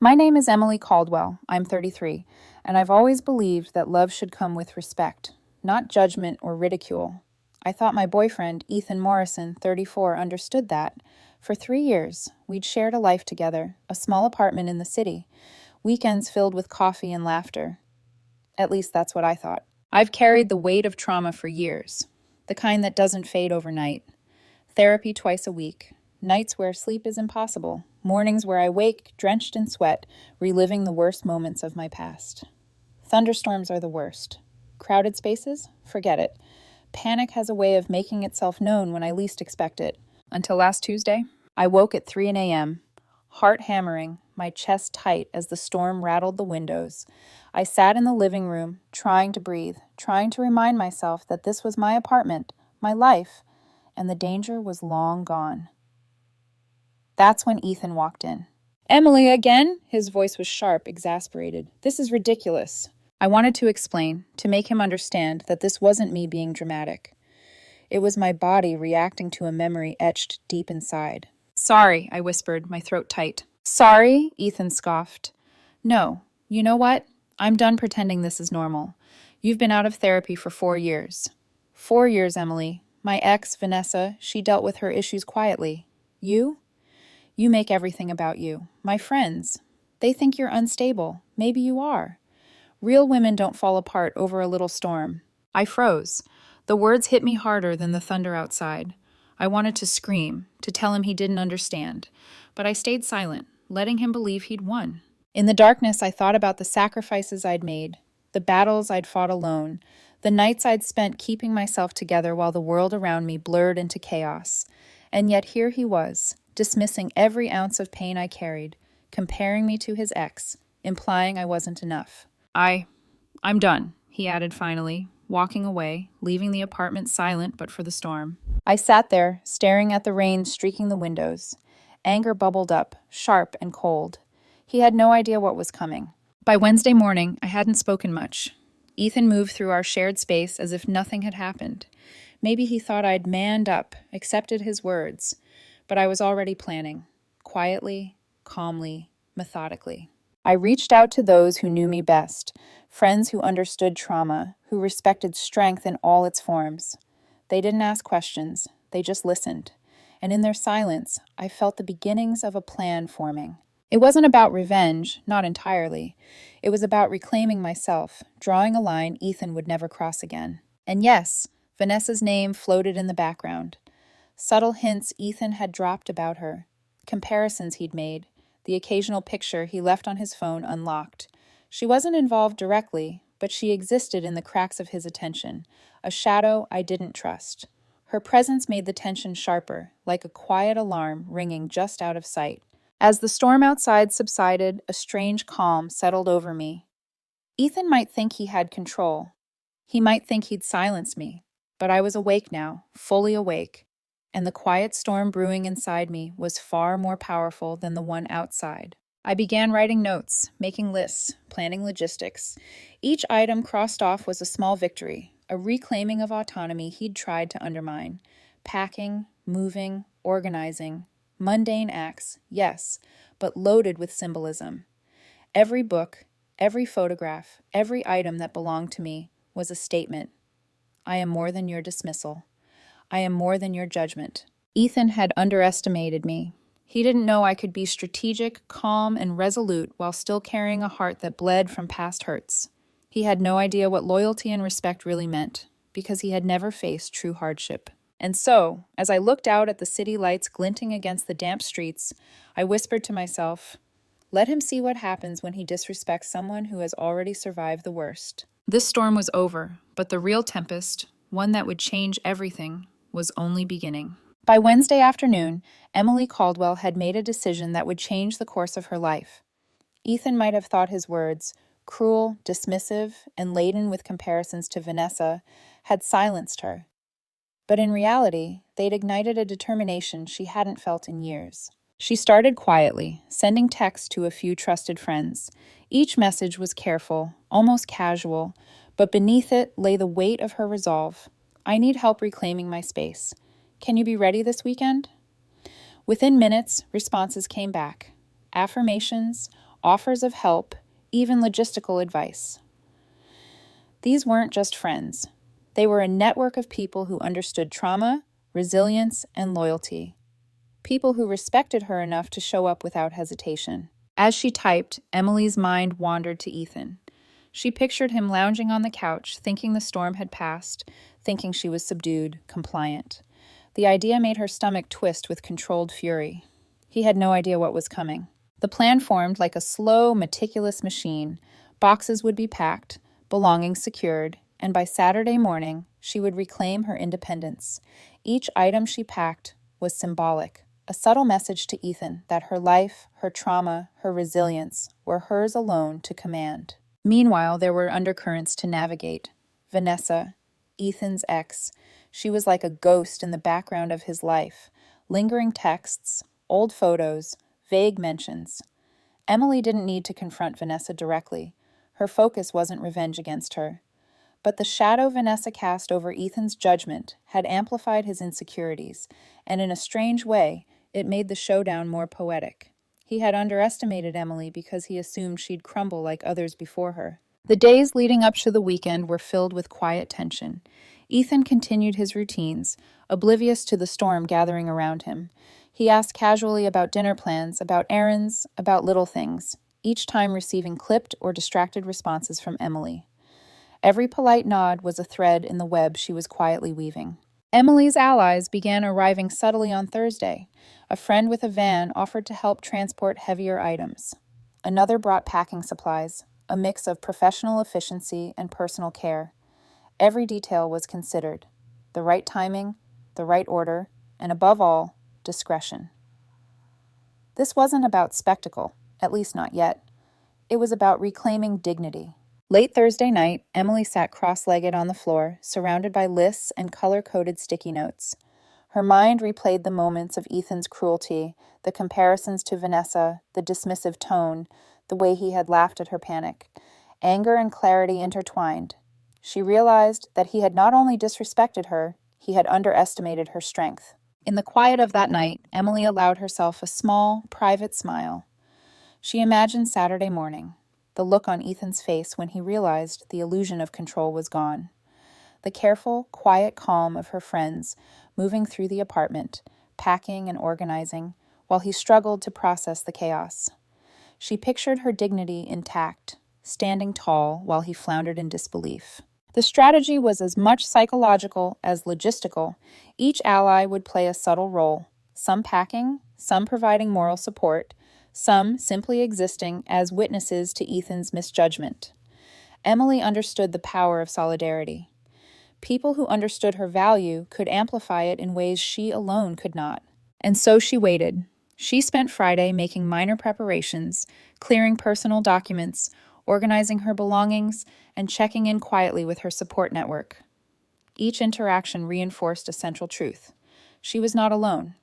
My name is Emily Caldwell. I'm 33, and I've always believed that love should come with respect, not judgment or ridicule. I thought my boyfriend, Ethan Morrison, 34, understood that. For 3 years, we'd shared a life together, a small apartment in the city, weekends filled with coffee and laughter. At least that's what I thought. I've carried the weight of trauma for years, the kind that doesn't fade overnight. Therapy twice a week, nights where sleep is impossible, mornings where I wake drenched in sweat, reliving the worst moments of my past. Thunderstorms are the worst. Crowded spaces? Forget it. Panic has a way of making itself known when I least expect it. Until last Tuesday, I woke at 3 a.m., heart hammering, my chest tight as the storm rattled the windows. I sat in the living room, trying to breathe, trying to remind myself that this was my apartment, my life, and the danger was long gone. That's when Ethan walked in. "Emily, again?" His voice was sharp, exasperated. "This is ridiculous." I wanted to explain, to make him understand that this wasn't me being dramatic. It was my body reacting to a memory etched deep inside. "Sorry," I whispered, my throat tight. "Sorry?" Ethan scoffed. "No. You know what? I'm done pretending this is normal. You've been out of therapy for 4 years. 4 years, Emily. My ex, Vanessa, she dealt with her issues quietly. You? You make everything about you. My friends, they think you're unstable. Maybe you are. Real women don't fall apart over a little storm." I froze. The words hit me harder than the thunder outside. I wanted to scream, to tell him he didn't understand, but I stayed silent, letting him believe he'd won. In the darkness, I thought about the sacrifices I'd made, the battles I'd fought alone, the nights I'd spent keeping myself together while the world around me blurred into chaos. And yet here he was, dismissing every ounce of pain I carried, comparing me to his ex, implying I wasn't enough. I'm done," he added finally, walking away, leaving the apartment silent but for the storm. I sat there, staring at the rain streaking the windows. Anger bubbled up, sharp and cold. He had no idea what was coming. By Wednesday morning, I hadn't spoken much. Ethan moved through our shared space as if nothing had happened. Maybe he thought I'd manned up, accepted his words, but I was already planning, quietly, calmly, methodically. I reached out to those who knew me best, friends who understood trauma, who respected strength in all its forms. They didn't ask questions, they just listened. And in their silence, I felt the beginnings of a plan forming. It wasn't about revenge, not entirely. It was about reclaiming myself, drawing a line Ethan would never cross again. And yes, Vanessa's name floated in the background. Subtle hints Ethan had dropped about her, comparisons he'd made, the occasional picture he left on his phone unlocked. She wasn't involved directly, but she existed in the cracks of his attention, a shadow I didn't trust. Her presence made the tension sharper, like a quiet alarm ringing just out of sight. As the storm outside subsided, a strange calm settled over me. Ethan might think he had control. He might think he'd silence me. But I was awake now, fully awake, and the quiet storm brewing inside me was far more powerful than the one outside. I began writing notes, making lists, planning logistics. Each item crossed off was a small victory, a reclaiming of autonomy he'd tried to undermine. Packing, moving, organizing. Mundane acts, yes, but loaded with symbolism. Every book, every photograph, every item that belonged to me was a statement. I am more than your dismissal. I am more than your judgment. Ethan had underestimated me. He didn't know I could be strategic, calm, and resolute while still carrying a heart that bled from past hurts. He had no idea what loyalty and respect really meant, because he had never faced true hardship. And so, as I looked out at the city lights glinting against the damp streets, I whispered to myself, let him see what happens when he disrespects someone who has already survived the worst. This storm was over, but the real tempest, one that would change everything, was only beginning. By Wednesday afternoon, Emily Caldwell had made a decision that would change the course of her life. Ethan might have thought his words, cruel, dismissive, and laden with comparisons to Vanessa, had silenced her. But in reality, they'd ignited a determination she hadn't felt in years. She started quietly, sending texts to a few trusted friends. Each message was careful, almost casual, but beneath it lay the weight of her resolve. I need help reclaiming my space. Can you be ready this weekend? Within minutes, responses came back. Affirmations, offers of help, even logistical advice. These weren't just friends. They were a network of people who understood trauma, resilience, and loyalty. People who respected her enough to show up without hesitation. As she typed, Emily's mind wandered to Ethan. She pictured him lounging on the couch, thinking the storm had passed, thinking she was subdued, compliant. The idea made her stomach twist with controlled fury. He had no idea what was coming. The plan formed like a slow, meticulous machine. Boxes would be packed, belongings secured, and by Saturday morning, she would reclaim her independence. Each item she packed was symbolic, a subtle message to Ethan that her life, her trauma, her resilience were hers alone to command. Meanwhile, there were undercurrents to navigate. Vanessa, Ethan's ex, she was like a ghost in the background of his life. Lingering texts, old photos, vague mentions. Emily didn't need to confront Vanessa directly. Her focus wasn't revenge against her. But the shadow Vanessa cast over Ethan's judgment had amplified his insecurities, and in a strange way, it made the showdown more poetic. He had underestimated Emily because he assumed she'd crumble like others before her. The days leading up to the weekend were filled with quiet tension. Ethan continued his routines, oblivious to the storm gathering around him. He asked casually about dinner plans, about errands, about little things, each time receiving clipped or distracted responses from Emily. Every polite nod was a thread in the web she was quietly weaving. Emily's allies began arriving subtly on Thursday. A friend with a van offered to help transport heavier items. Another brought packing supplies, a mix of professional efficiency and personal care. Every detail was considered. The right timing, the right order, and above all, discretion. This wasn't about spectacle, at least not yet. It was about reclaiming dignity. Late Thursday night, Emily sat cross-legged on the floor, surrounded by lists and color-coded sticky notes. Her mind replayed the moments of Ethan's cruelty, the comparisons to Vanessa, the dismissive tone, the way he had laughed at her panic. Anger and clarity intertwined. She realized that he had not only disrespected her, he had underestimated her strength. In the quiet of that night, Emily allowed herself a small, private smile. She imagined Saturday morning, the look on Ethan's face when he realized the illusion of control was gone. The careful, quiet calm of her friends moving through the apartment, packing and organizing, while he struggled to process the chaos. She pictured her dignity intact, standing tall while he floundered in disbelief. The strategy was as much psychological as logistical. Each ally would play a subtle role, some packing, some providing moral support, some simply existing as witnesses to Ethan's misjudgment. Emily understood the power of solidarity. People who understood her value could amplify it in ways she alone could not. And so she waited. She spent Friday making minor preparations, clearing personal documents, organizing her belongings, and checking in quietly with her support network. Each interaction reinforced a central truth. She was not alone.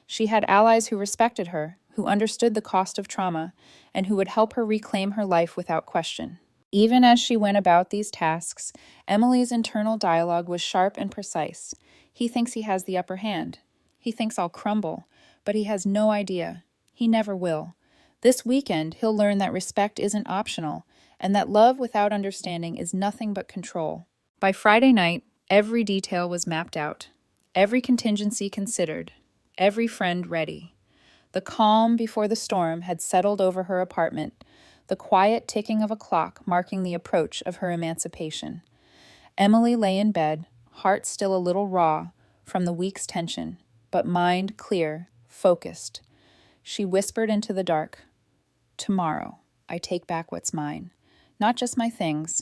She had allies who respected her, who understood the cost of trauma, and who would help her reclaim her life without question. Even as she went about these tasks, Emily's internal dialogue was sharp and precise. He thinks he has the upper hand. He thinks I'll crumble, but he has no idea. He never will. This weekend, he'll learn that respect isn't optional, and that love without understanding is nothing but control. By Friday night, every detail was mapped out, every contingency considered, every friend ready. The calm before the storm had settled over her apartment, the quiet ticking of a clock marking the approach of her emancipation. Emily lay in bed, heart still a little raw from the week's tension, but mind clear, focused. She whispered into the dark, "Tomorrow, I take back what's mine. Not just my things,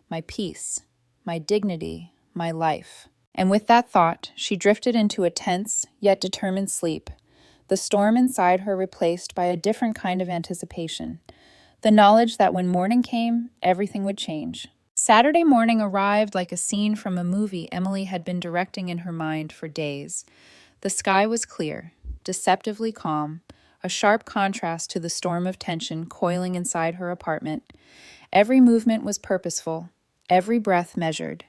my peace, my dignity, my life." And with that thought, she drifted into a tense yet determined sleep, the storm inside her replaced by a different kind of anticipation, the knowledge that when morning came, everything would change. Saturday morning arrived like a scene from a movie Emily had been directing in her mind for days. The sky was clear, deceptively calm, a sharp contrast to the storm of tension coiling inside her apartment. Every movement was purposeful, every breath measured.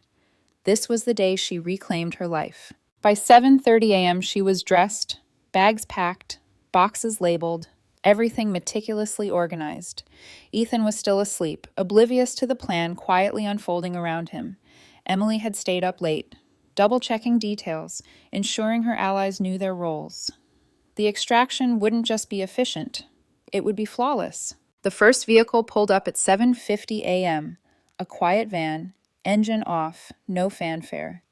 This was the day she reclaimed her life. By 7:30 a.m., she was dressed, bags packed, boxes labeled, everything meticulously organized. Ethan was still asleep, oblivious to the plan quietly unfolding around him. Emily had stayed up late, double-checking details, ensuring her allies knew their roles. The extraction wouldn't just be efficient, it would be flawless. The first vehicle pulled up at 7:50 a.m., a quiet van, engine off, no fanfare.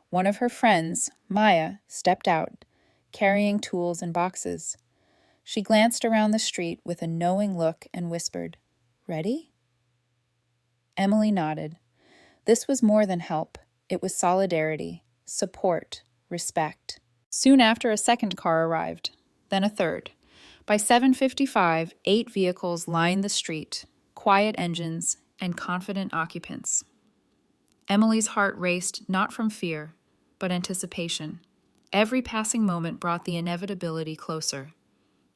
One of her friends, Maya, stepped out, carrying tools and boxes. She glanced around the street with a knowing look and whispered, "Ready?" Emily nodded. This was more than help. It was solidarity, support, respect. Soon after, a second car arrived, then a third. By 7:55, 8 vehicles lined the street, quiet engines and confident occupants. Emily's heart raced not from fear, but anticipation. Every passing moment brought the inevitability closer.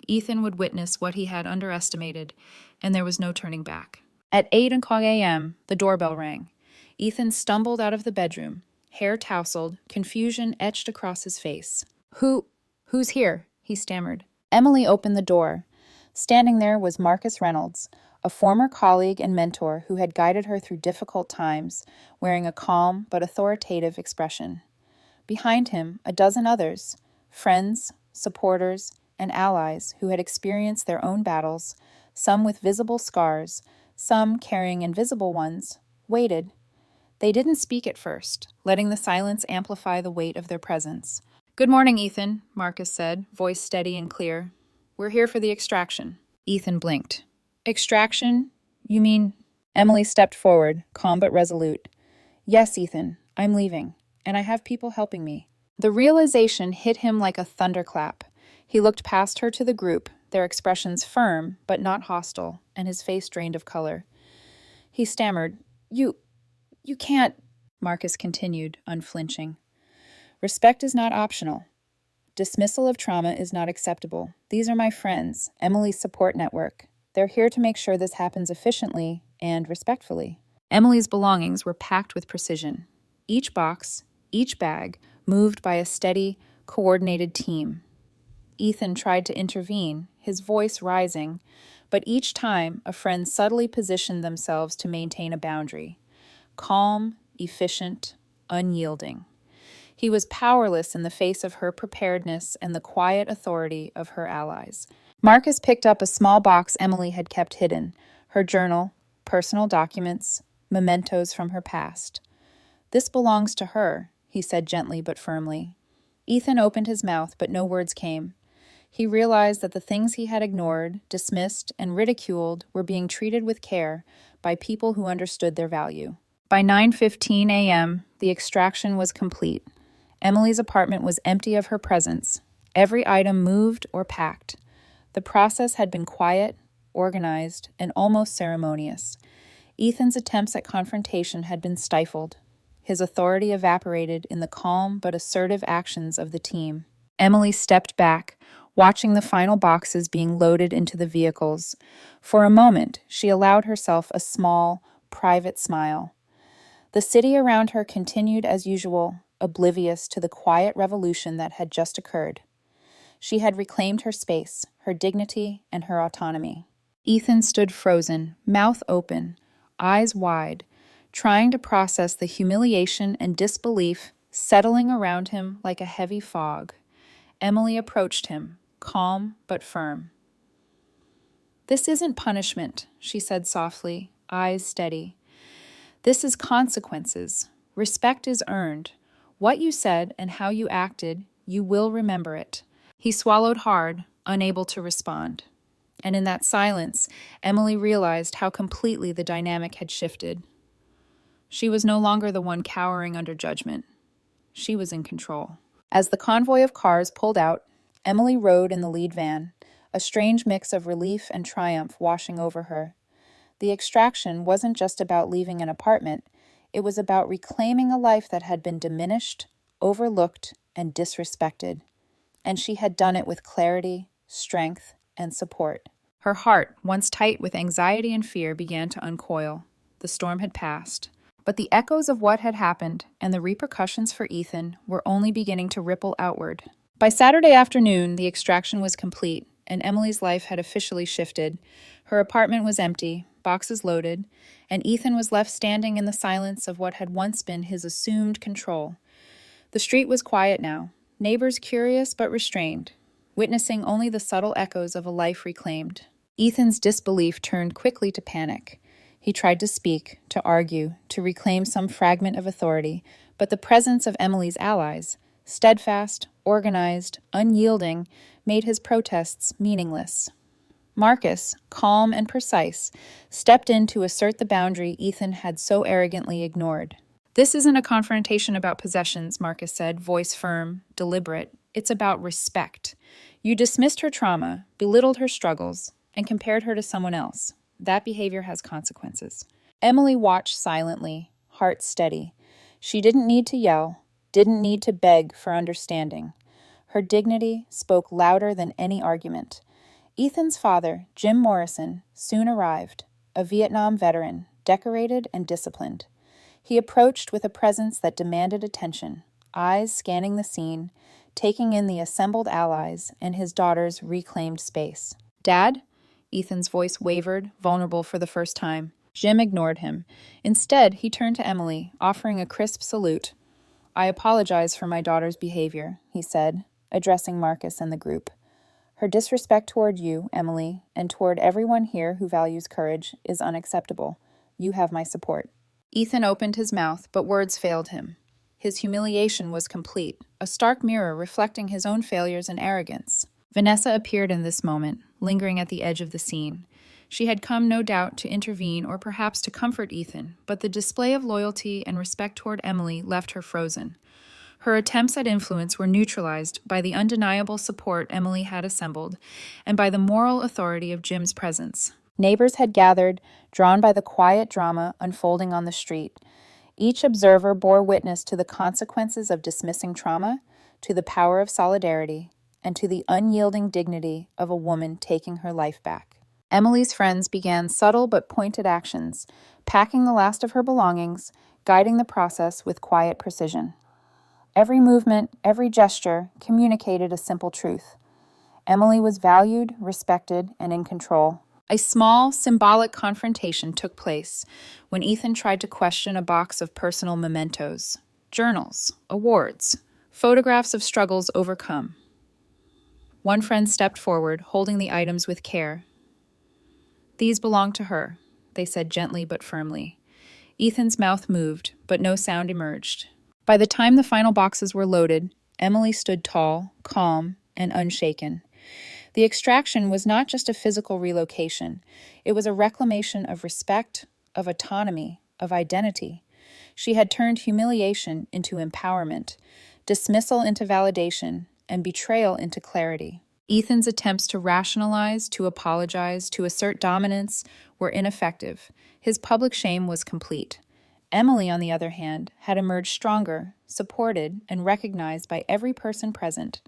Ethan would witness what he had underestimated, and there was no turning back. At 8:00 a.m., the doorbell rang. Ethan stumbled out of the bedroom, hair tousled, confusion etched across his face. Who's here?" he stammered. Emily opened the door. Standing there was Marcus Reynolds, a former colleague and mentor who had guided her through difficult times, wearing a calm but authoritative expression. Behind him, a dozen others, friends, supporters, and allies who had experienced their own battles, some with visible scars, some carrying invisible ones, waited. They didn't speak at first, letting the silence amplify the weight of their presence. "Good morning, Ethan," Marcus said, voice steady and clear. "We're here for the extraction." Ethan blinked. "Extraction? You mean—" Emily stepped forward, calm but resolute. "Yes, Ethan, I'm leaving, and I have people helping me." The realization hit him like a thunderclap. He looked past her to the group, their expressions firm but not hostile, and his face drained of color. He stammered, You can't," Marcus continued, unflinching. "Respect is not optional. Dismissal of trauma is not acceptable. These are my friends, Emily's support network. They're here to make sure this happens efficiently and respectfully." Emily's belongings were packed with precision. Each box, each bag, moved by a steady, coordinated team. Ethan tried to intervene, his voice rising, but each time a friend subtly positioned themselves to maintain a boundary. Calm, efficient, unyielding. He was powerless in the face of her preparedness and the quiet authority of her allies. Marcus picked up a small box Emily had kept hidden, her journal, personal documents, mementos from her past. "This belongs to her," he said gently but firmly. Ethan opened his mouth, but no words came. He realized that the things he had ignored, dismissed, and ridiculed were being treated with care by people who understood their value. By 9:15 a.m., the extraction was complete. Emily's apartment was empty of her presence, every item moved or packed. The process had been quiet, organized, and almost ceremonious. Ethan's attempts at confrontation had been stifled. His authority evaporated in the calm but assertive actions of the team. Emily stepped back, watching the final boxes being loaded into the vehicles. For a moment, she allowed herself a small, private smile. The city around her continued as usual, oblivious to the quiet revolution that had just occurred. She had reclaimed her space, her dignity, and her autonomy. Ethan stood frozen, mouth open, eyes wide, trying to process the humiliation and disbelief settling around him like a heavy fog. Emily approached him, calm but firm. "This isn't punishment," she said softly, eyes steady. "This is consequences. Respect is earned. What you said and how you acted, you will remember it." He swallowed hard, unable to respond. And in that silence, Emily realized how completely the dynamic had shifted. She was no longer the one cowering under judgment. She was in control. As the convoy of cars pulled out, Emily rode in the lead van, a strange mix of relief and triumph washing over her. The extraction wasn't just about leaving an apartment, it was about reclaiming a life that had been diminished, overlooked, and disrespected. And she had done it with clarity, strength, and support. Her heart, once tight with anxiety and fear, began to uncoil. The storm had passed. But the echoes of what had happened and the repercussions for Ethan were only beginning to ripple outward. By Saturday afternoon, the extraction was complete, and Emily's life had officially shifted. Her apartment was empty, boxes loaded, and Ethan was left standing in the silence of what had once been his assumed control. The street was quiet now, neighbors curious but restrained, witnessing only the subtle echoes of a life reclaimed. Ethan's disbelief turned quickly to panic. He tried to speak, to argue, to reclaim some fragment of authority, but the presence of Emily's allies, steadfast, organized, unyielding, made his protests meaningless. Marcus, calm and precise, stepped in to assert the boundary Ethan had so arrogantly ignored. "This isn't a confrontation about possessions," Marcus said, voice firm, deliberate. "It's about respect. You dismissed her trauma, belittled her struggles, and compared her to someone else. That behavior has consequences." Emily watched silently, heart steady. She didn't need to yell, didn't need to beg for understanding. Her dignity spoke louder than any argument. Ethan's father, Jim Morrison, soon arrived, a Vietnam veteran, decorated and disciplined. He approached with a presence that demanded attention, eyes scanning the scene, taking in the assembled allies and his daughter's reclaimed space. "Dad?" Ethan's voice wavered, vulnerable for the first time. Jim ignored him. Instead, he turned to Emily, offering a crisp salute. "I apologize for my daughter's behavior," he said, addressing Marcus and the group. "Her disrespect toward you, Emily, and toward everyone here who values courage is unacceptable. You have my support." Ethan opened his mouth, but words failed him. His humiliation was complete, a stark mirror reflecting his own failures and arrogance. Vanessa appeared in this moment, lingering at the edge of the scene. She had come, no doubt, to intervene or perhaps to comfort Ethan, but the display of loyalty and respect toward Emily left her frozen. Her attempts at influence were neutralized by the undeniable support Emily had assembled and by the moral authority of Jim's presence. Neighbors had gathered, drawn by the quiet drama unfolding on the street. Each observer bore witness to the consequences of dismissing trauma, to the power of solidarity, and to the unyielding dignity of a woman taking her life back. Emily's friends began subtle but pointed actions, packing the last of her belongings, guiding the process with quiet precision. Every movement, every gesture communicated a simple truth. Emily was valued, respected, and in control. A small, symbolic confrontation took place when Ethan tried to question a box of personal mementos, journals, awards, photographs of struggles overcome. One friend stepped forward, holding the items with care. "These belong to her," they said gently but firmly. Ethan's mouth moved, but no sound emerged. By the time the final boxes were loaded, Emily stood tall, calm, and unshaken. The extraction was not just a physical relocation. It was a reclamation of respect, of autonomy, of identity. She had turned humiliation into empowerment, dismissal into validation, and betrayal into clarity. Ethan's attempts to rationalize, to apologize, to assert dominance were ineffective. His public shame was complete. Emily, on the other hand, had emerged stronger, supported, and recognized by every person present.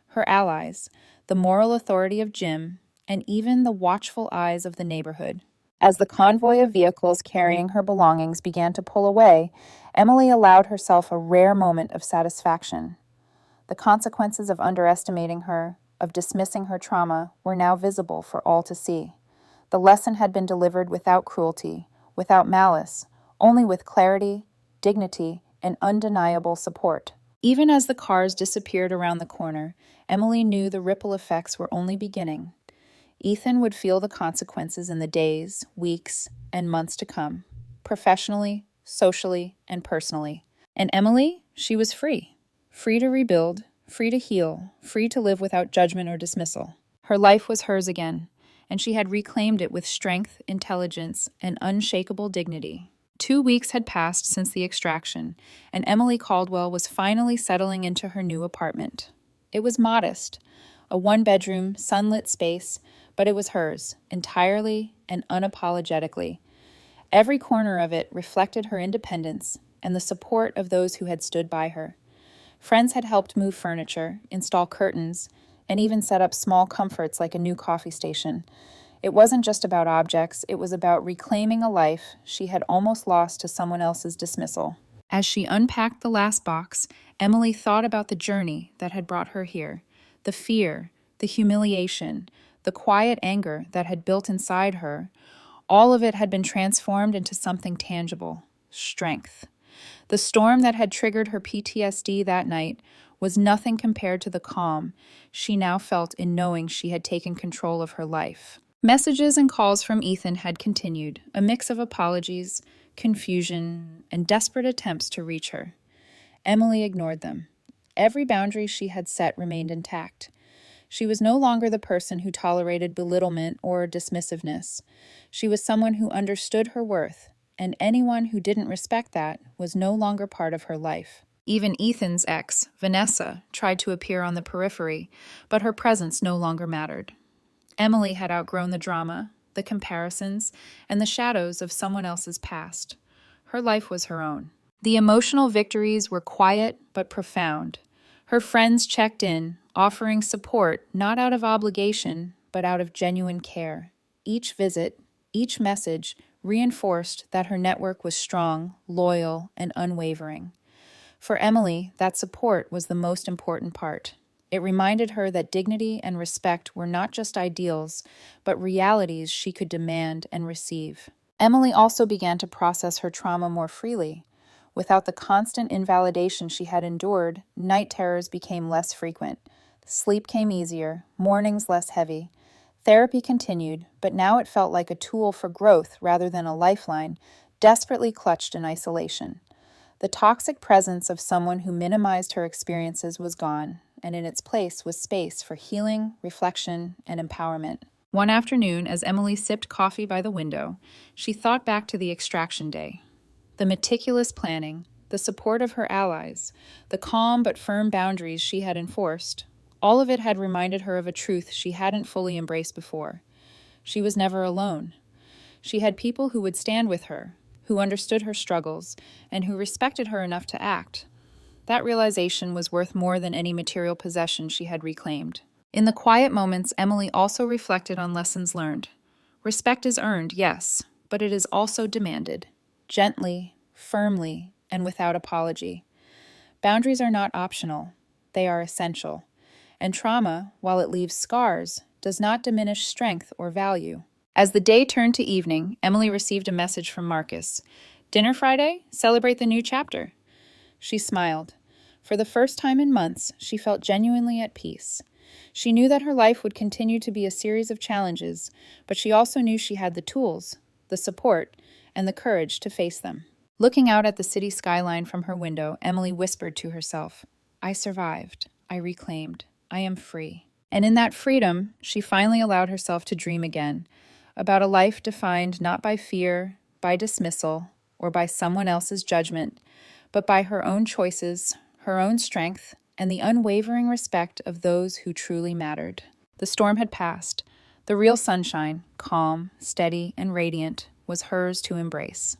Her allies, the moral authority of Jim, and even the watchful eyes of the neighborhood. As the convoy of vehicles carrying her belongings began to pull away, Emily allowed herself a rare moment of satisfaction. The consequences of underestimating her, of dismissing her trauma, were now visible for all to see. The lesson had been delivered without cruelty, without malice, only with clarity, dignity, and undeniable support. Even as the cars disappeared around the corner, Emily knew the ripple effects were only beginning. Ethan would feel the consequences in the days, weeks, and months to come, professionally, socially, and personally. And Emily, she was free. Free to rebuild, free to heal, free to live without judgment or dismissal. Her life was hers again, and she had reclaimed it with strength, intelligence, and unshakable dignity. 2 weeks had passed since the extraction, and Emily Caldwell was finally settling into her new apartment. It was modest, a one-bedroom, sunlit space, but it was hers, entirely and unapologetically. Every corner of it reflected her independence and the support of those who had stood by her. Friends had helped move furniture, install curtains, and even set up small comforts like a new coffee station. It wasn't just about objects, it was about reclaiming a life she had almost lost to someone else's dismissal. As she unpacked the last box, Emily thought about the journey that had brought her here, the fear, the the humiliation, the quiet anger that had built inside her, all of it had been transformed into something tangible: strength. The storm that had triggered her PTSD that night was nothing compared to the calm she now felt in knowing she had taken control of her life. Messages and calls from Ethan had continued, a mix of apologies, confusion, and desperate attempts to reach her. Emily ignored them. Every boundary she had set remained intact. She was no longer the person who tolerated belittlement or dismissiveness. She was someone who understood her worth, and anyone who didn't respect that was no longer part of her life. Even Ethan's ex, Vanessa, tried to appear on the periphery, but her presence no longer mattered. Emily had outgrown the drama, the comparisons, and the shadows of someone else's past. Her life was her own. The emotional victories were quiet but profound. Her friends checked in, offering support not out of obligation, but out of genuine care. Each visit, each message reinforced that her network was strong, loyal, and unwavering. For Emily, that support was the most important part. It reminded her that dignity and respect were not just ideals, but realities she could demand and receive. Emily also began to process her trauma more freely. Without the constant invalidation she had endured, night terrors became less frequent. Sleep came easier, mornings less heavy. Therapy continued, but now it felt like a tool for growth rather than a lifeline, desperately clutched in isolation. The toxic presence of someone who minimized her experiences was gone, and in its place was space for healing, reflection, and empowerment. One afternoon, as Emily sipped coffee by the window, she thought back to the extraction day. The meticulous planning, the support of her allies, the calm but firm boundaries she had enforced, all of it had reminded her of a truth she hadn't fully embraced before. She was never alone. She had people who would stand with her, who understood her struggles, and who respected her enough to act. That realization was worth more than any material possession she had reclaimed. In the quiet moments, Emily also reflected on lessons learned. Respect is earned, yes, but it is also demanded. Gently, firmly, and without apology. Boundaries are not optional. They are essential. And trauma, while it leaves scars, does not diminish strength or value. As the day turned to evening, Emily received a message from Marcus. "Dinner Friday? Celebrate the new chapter." She smiled. For the first time in months, she felt genuinely at peace. She knew that her life would continue to be a series of challenges, but she also knew she had the tools, the support, and the courage to face them. Looking out at the city skyline from her window, Emily whispered to herself, "I survived. I reclaimed. I am free." And in that freedom, she finally allowed herself to dream again, about a life defined not by fear, by dismissal, or by someone else's judgment, but by her own choices, her own strength, and the unwavering respect of those who truly mattered. The storm had passed. The real sunshine, calm, steady, and radiant, was hers to embrace.